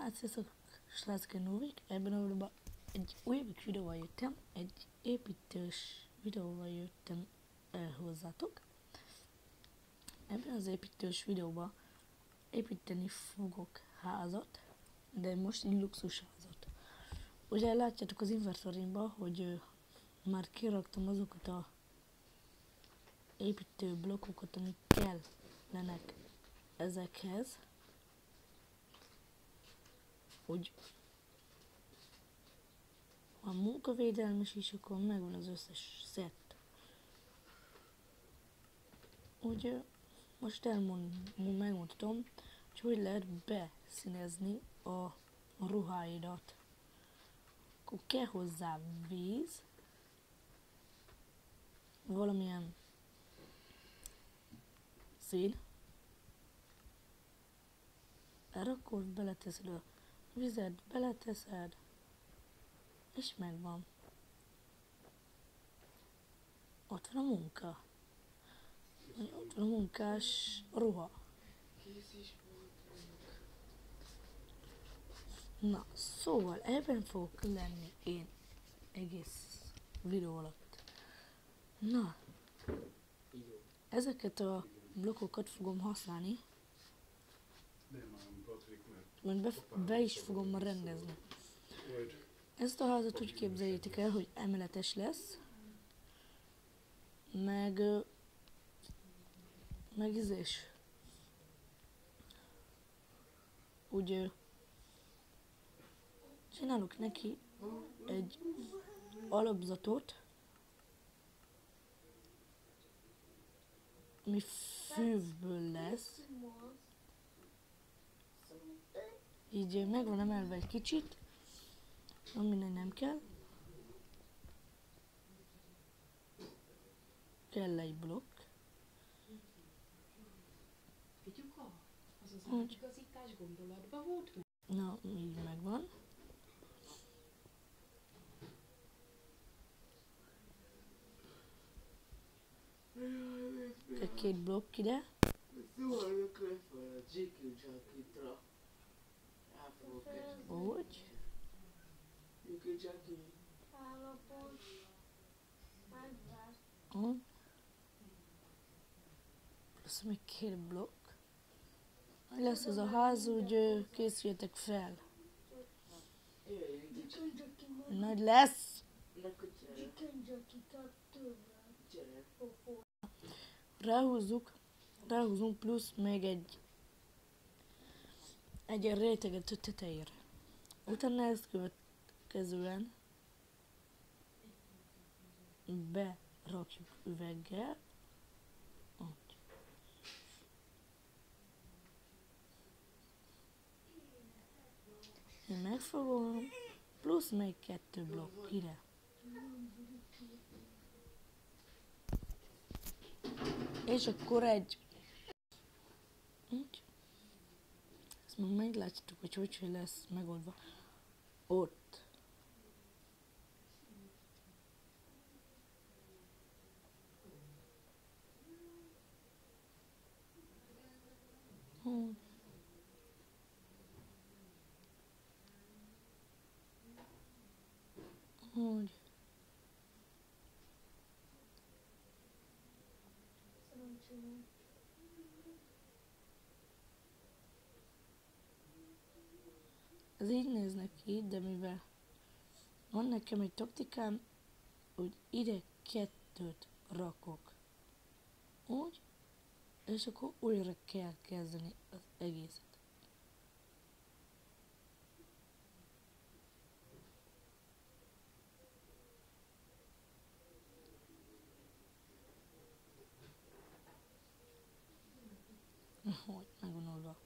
Hát sziasztok, srácok, én Nóvik. Ebben a videóban egy újabb videóval jöttem, egy építős videóval jöttem hozzátok. Ebben az építős videóban építeni fogok házat, de most egy luxusházat. Ugye látjátok az inventorimban, hogy már kiraktam azokat a építő blokkokat, amik kellenek ezekhez, hogy a munkavédelmes is, akkor megvan az összes szett. Úgy most megmutatom, hogy lehet beszínezni a ruháidat. Akkor kell hozzá víz, valamilyen szín, akkor beleteszed a vizet, beleteszed, és megvan. Ott van a munka. Ott van a munkás ruha. Na, szóval ebben fogok lenni én egész videó alatt. Na, ezeket a blokkokat fogom használni, majd be is fogom ma rendezni. Ezt a házat úgy képzeljétek el, hogy emeletes lesz, meg ízés. Úgy csinálok neki egy alapzatot, ami fűből lesz. Így meg van emelve egy kicsit, aminek nem kell. Kell egy blokk. Figyuka, az az átigazítás gondolatban volt meg? Na, így megvan. Kell két blokk ide. Úgy. Plusz még két blokk. Hogy lesz ez a ház, úgy készüljetek fel. Nagy lesz. Ráhúzunk plusz még egy réteget a tetejére. Utána ezt következően berakjuk üveggel. Úgy. Én megfogom, plusz még 2 blokk ide. És akkor egy... Úgy. Ezt majd meglátjátok, hogy lesz megoldva. Ott. Úgy. Úgy. Ez így néznek ki, de mivel van nekem egy taktikám, hogy ide 2 rakok. Úgy, és akkor újra kell kezdeni az egészet. Hogy megvan oldva.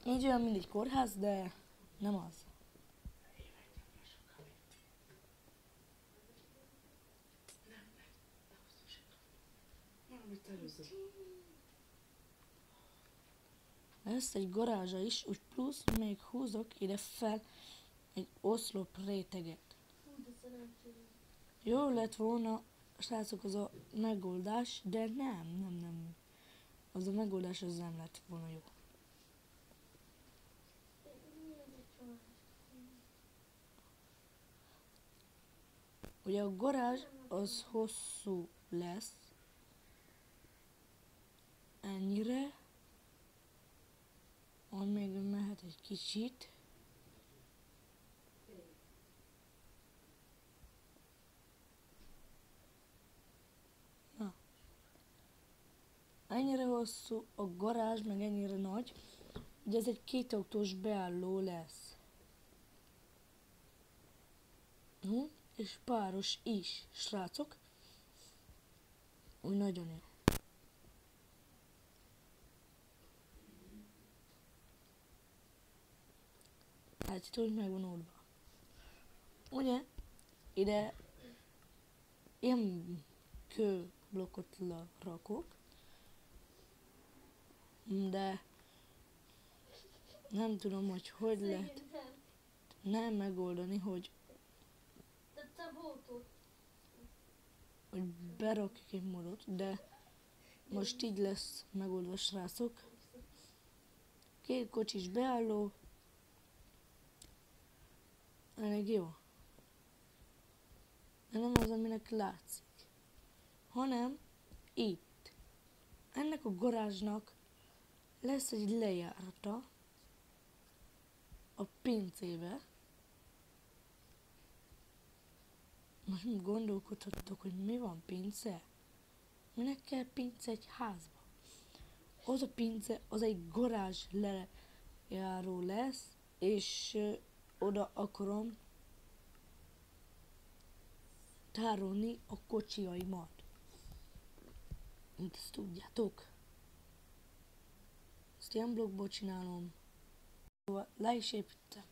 Így olyan, mint egy kórház, de nem az. Lesz egy garázsa is, úgy plusz még húzok ide fel egy oszlop réteget. Jó lett volna, srácok, az a megoldás, de nem. Az a megoldás az nem lett volna jó. Ugye a garázs az hosszú lesz, ennyire, még mehet egy kicsit. Na, ennyire hosszú a garázs, meg ennyire nagy. Ugye ez egy 2 autós beálló lesz. És páros is, srácok. Úgy nagyon jó. Látjátok, hogy meg van oldva. Ugye, ide ilyen kőblokkot rakok, de nem tudom, hogy lehet nem megoldani, hogy berakjuk egy módot, de most így lesz megoldva, srácok. 2 kocsis beálló, elég jó. De nem az, aminek látszik, hanem itt. Ennek a garázsnak lesz egy lejárata a pincébe. Most gondolkodhatok, hogy mi van pince? Minek kell pince egy házba? Az a pince, az egy garázs lejáró lesz, és oda akarom tárolni a kocsiaimat. Mint ezt tudjátok. Ezt ilyen blokkból csinálom. Le is építem.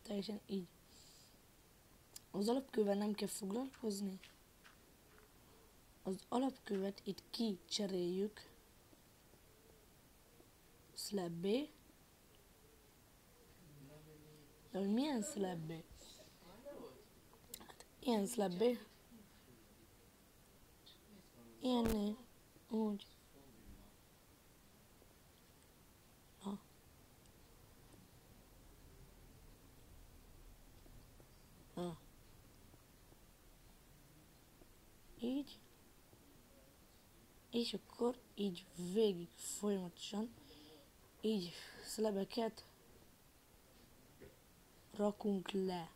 Teljesen így. Az alapkővel nem kell foglalkozni. Az alapkövet itt kicseréljük szlebbé. De hogy milyen szlebbé? Hát ilyen szlebbé. Ilyenné. Úgy. Na. Na. Így. És akkor így végig folyamatosan így szlebeket rakunk le.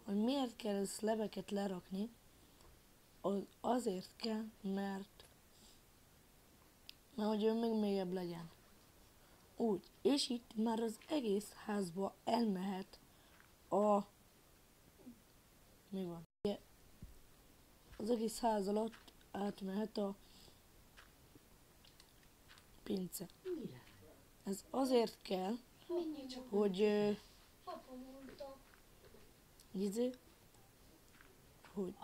Hogy miért kell szlebeket lerakni? Azért kell, mert hogy ő még mélyebb legyen. Úgy. És itt már az egész házba elmehet a... Mi van? Az egész ház alatt átmehet a pince. Ez azért kell, hogy hogy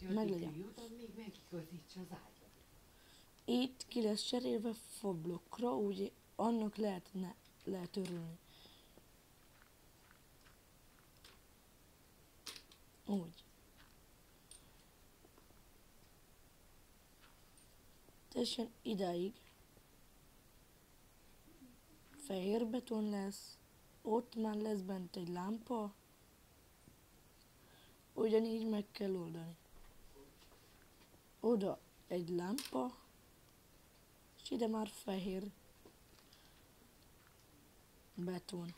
meglegyen. Megigazítsa az ágyat. Itt ki lesz cserélve fablokkra, úgy annak lehet örülni. Úgy. Teljesen idáig fehér beton lesz, ott már lesz bent egy lámpa, ugyanígy meg kell oldani. Oda egy lámpa, és ide már fehér beton.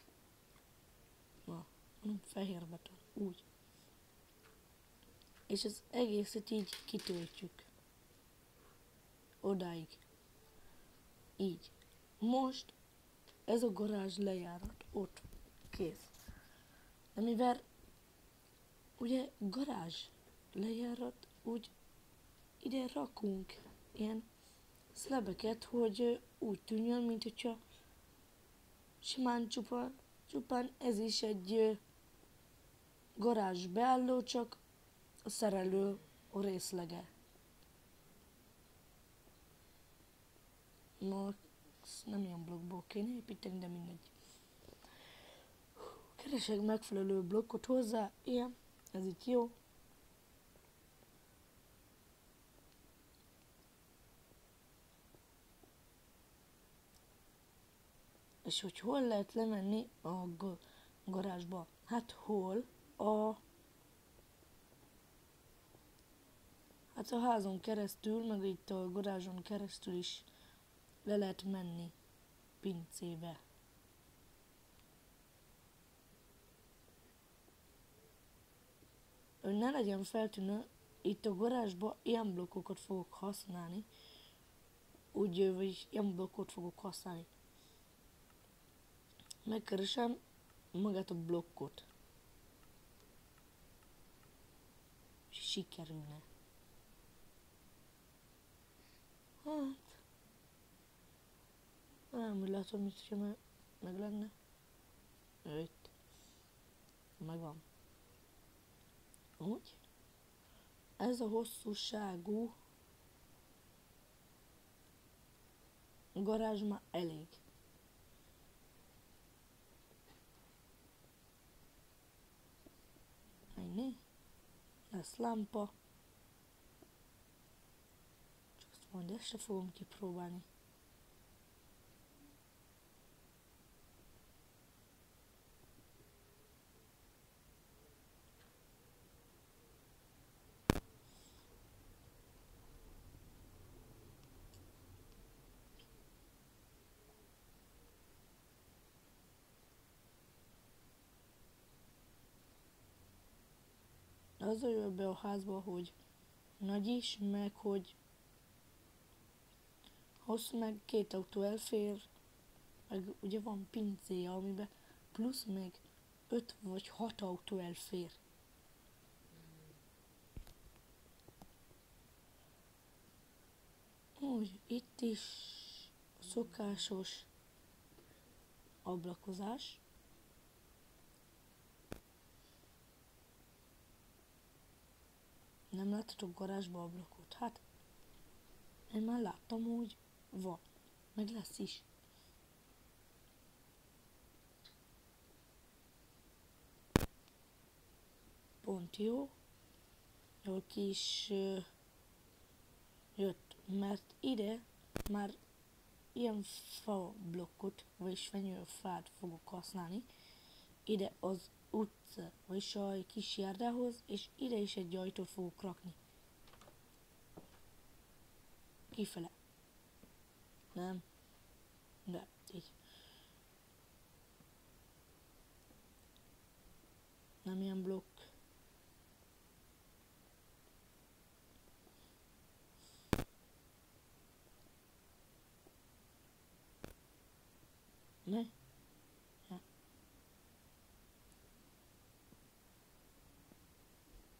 Na, fehér beton, úgy. És az egészet így kitöltjük. Odáig. Így. Most ez a garázs lejárat ott. Kész. De mivel ugye garázs lejárat, úgy ide rakunk ilyen szlebeket, hogy úgy tűnjön, mint hogyha simán csupán ez is egy garázs beálló, csak a szerelő a részlege. No, nem ilyen blokkból kéne építeni, de mindegy. Keresek megfelelő blokkot hozzá, ilyen, ez itt jó. És hogy hol lehet lemenni a garázsba? Hát hol? Hát a házon keresztül, meg itt a garázson keresztül is le lehet menni pincébe. Hogy ne legyen feltűnő, itt a garázsba ilyen blokkokat fogok használni, vagyis ilyen blokkot fogok használni. Megkeresem magát a blokkot. És sikerülne. Hát... Nem, úgy látom, hogy meg lenne. Itt. Megvan. Úgy. Ez a hosszúságú garázs már elég. Ennyi. Lesz lámpa. Csak azt majd este fogom kipróbálni. Az a jó be a házba, hogy nagy is, meg hogy hosszú, meg 2 autó elfér, meg ugye van pincéje, amiben plusz még 5 vagy 6 autó elfér. Úgy, itt is szokásos ablakozás. Nem láttatok garázsba ablakot? Hát, én már láttam, hogy van. Meg lesz is. Pont jó. Jól ki is jött, mert ide már ilyen fa blokkot, vagyis fenyőfát fogok használni. Ide az utca, vagyis a kis járdához, és ide is egy ajtót fogok rakni. Kifele. Nem. De, így. Nem ilyen blokk. Ne? Ja.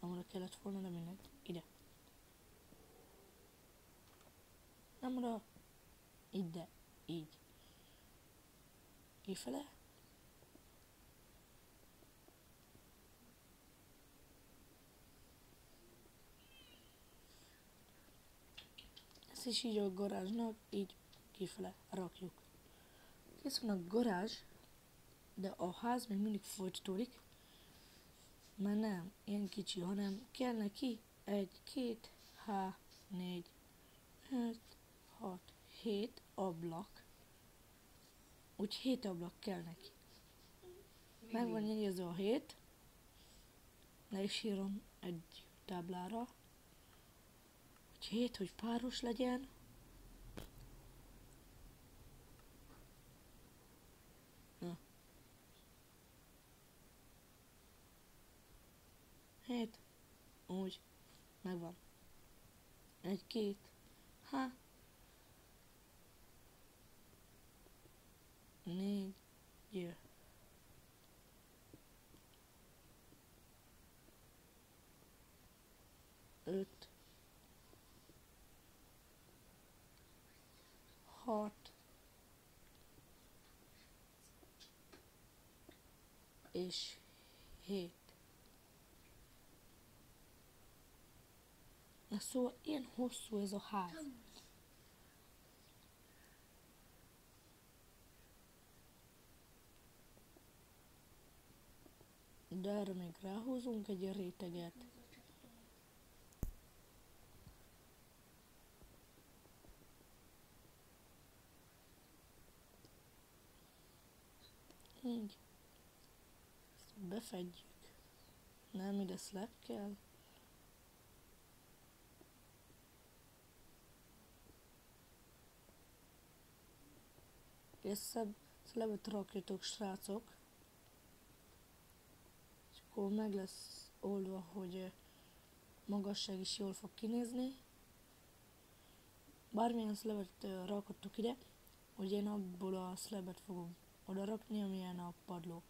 Amúra kellett volna, de mindegy. Ide. Amúra. Ide. Így. Kifele. Ezt is így a garázsnak, így kifele rakjuk. Kész van a garázs, de a ház még mindig folytatódik, mert nem ilyen kicsi, hanem kell neki 1, 2, 3, 4, 5, 6, 7 ablak. Úgy 7 ablak kell neki. Meg van jegyezve a 7. Le is írom egy táblára. Hogy 7, hogy páros legyen. Na. 7. Úgy. Megvan. 1, 2. Ha. 4. 5. 6. És 7. Na szóval ilyen hosszú ez a ház. De erre még ráhúzunk egy réteget. Így. Ezt befedjük. Nem, ide szlep kell. és szlebet rakjatok, srácok, és akkor meg lesz oldva, hogy magasság is jól fog kinézni. Bármilyen szlebet rakottuk ide, hogy én abból a szlebet fogom oda rakni, amilyen a padló.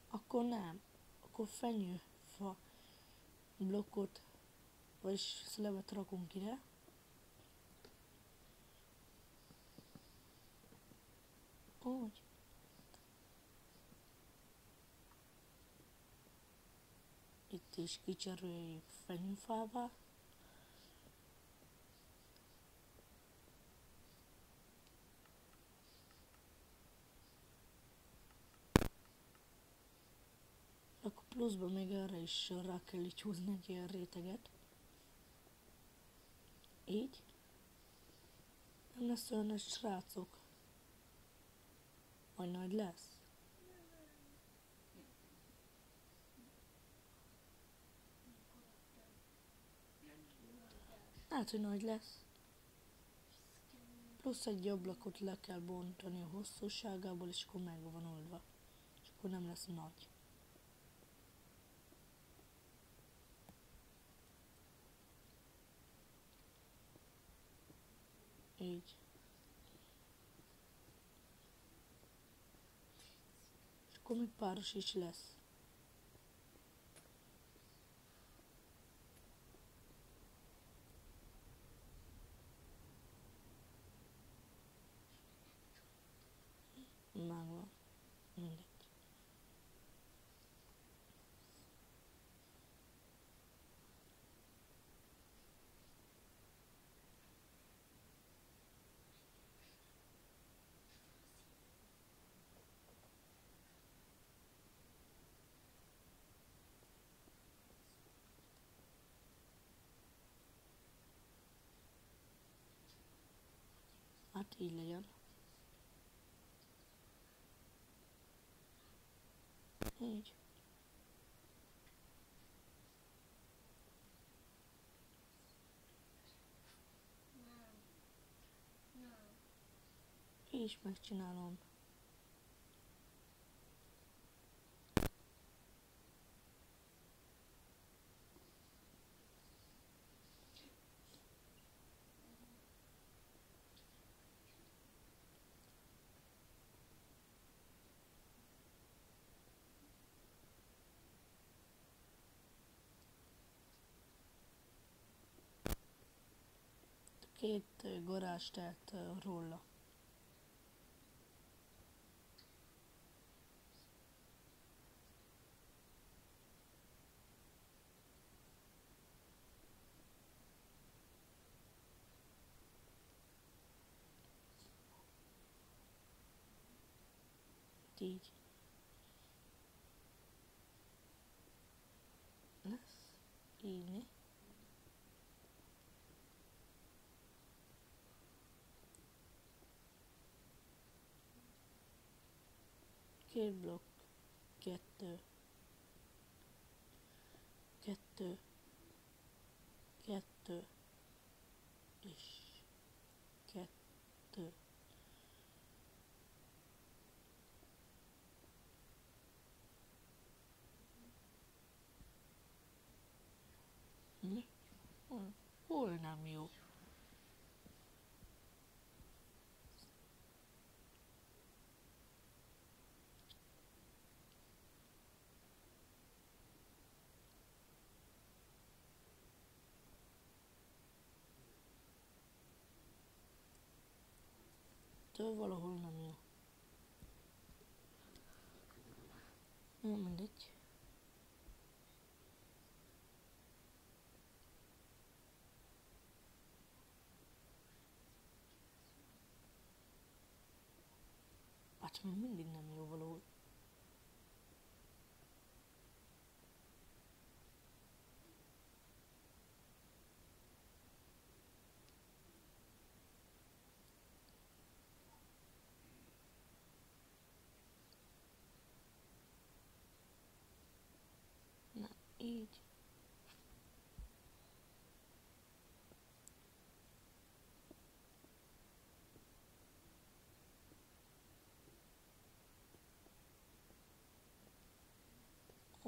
Akkor nem. Akkor fenyőfa blokkot, vagyis szlebet rakunk ide. Úgy. Itt is kicseréljük fenyőfává. Akkor pluszban még erre is rá kell így húzni egy ilyen réteget. Így. Nem lesz olyan nagy, srácok. Majd nagy lesz. Hát, hogy nagy lesz. Plusz egy ablakot le kell bontani a hosszúságából, és akkor meg van oldva. És akkor nem lesz nagy. Így. És akkor még páros is lesz. Megvan. Mindegy. Hát így legyen. Így. Így is megcsinálom. Két garázs telt róla. Így. Lesz. Így, né? Két blokk. Kettő. Kettő. Kettő. És kettő. Mi? Hol nem jó? Től valahol nem jó. Jó, mindegy. Hát még mindig nem jó valahol. Na, így.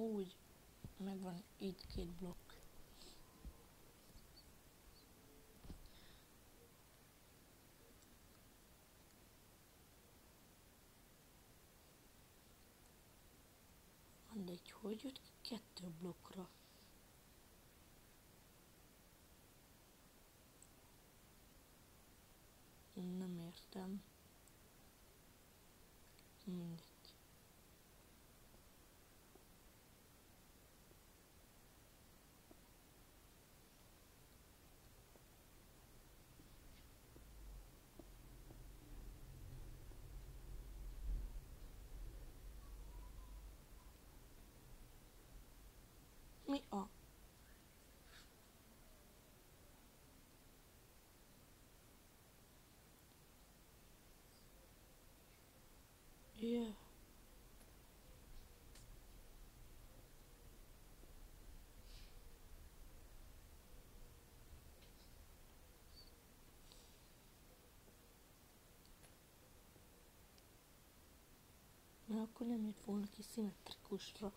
Úgy, megvan itt 2 blokk. Mindegy, hogy jött ki 2 blokkra? Nem értem. Mindegy. Mi a? Yeah. Mert akkor nem jött volna ki szimmetrikusra.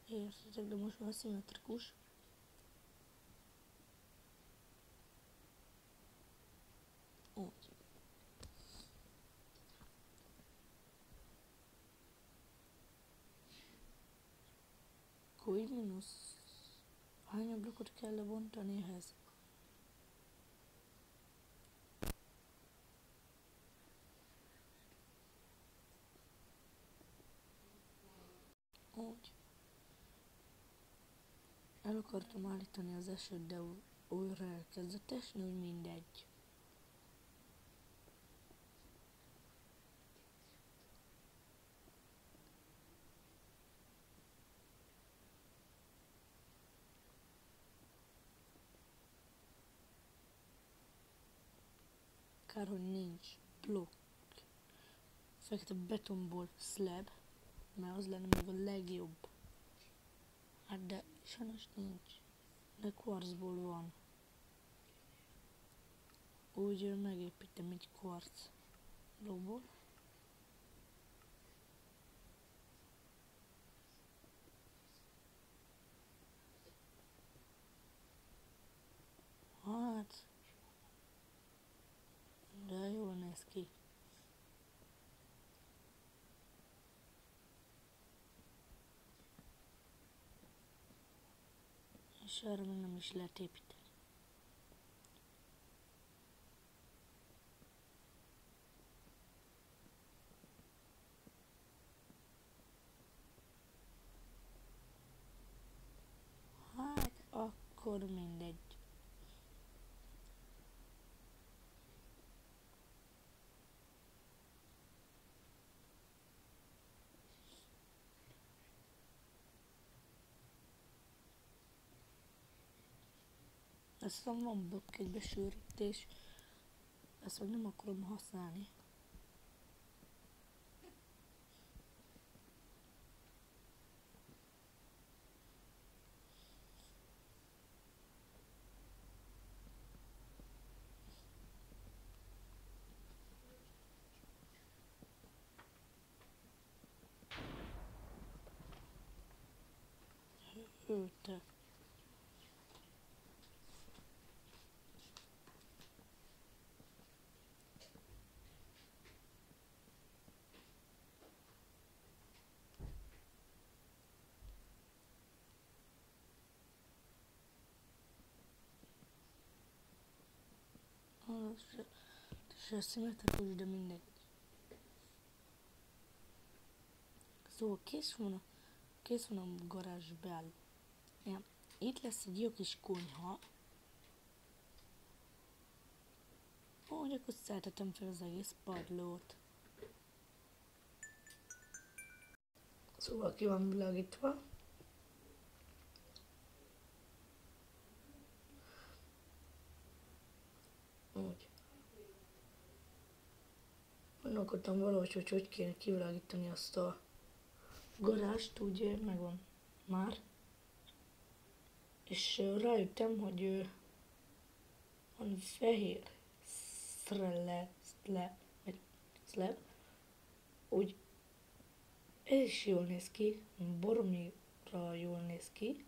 Értitek, de most már szimmetrikus. Úgy. Akkor így mínusz. Hány blokkot kell lebontani ehhez? Úgy. El akartam állítani az esőt, de újra elkezdett esni, úgy mindegy. Kár, hogy nincs blokk. Fekete betonból slab, mert az lenne még a legjobb. Hát de sajnos nincs. De kvarcból van. Úgy megépítem egy kvarc blokkból. Hát, de jól néz ki. És erre még nem is lehet építeni. Hát, akkor mindegy. Aztán van blokk egy besűrítés. Ezt meg nem akarom használni. Te. Se szimmetrikus, de mindegy. Szóval kész van a garázs beálló. Ja. Itt lesz egy jó kis konyha. Úgy akkor szeretetem fel az egész padlót. Szóval ki van világítva. Úgy. Gondolkodtam valahogy, hogy kéne kivilágítani azt a garást, ugye megvan már. És rájöttem, hogy van fehér slab, úgy Ez is jól néz ki, boromira jól néz ki.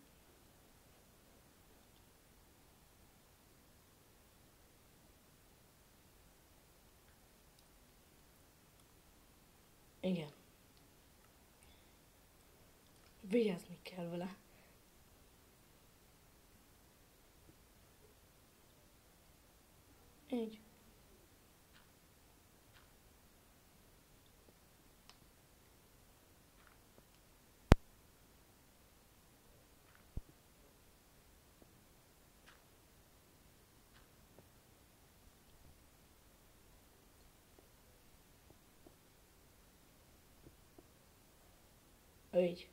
Igen. Vigyázni kell vele. Így. Így.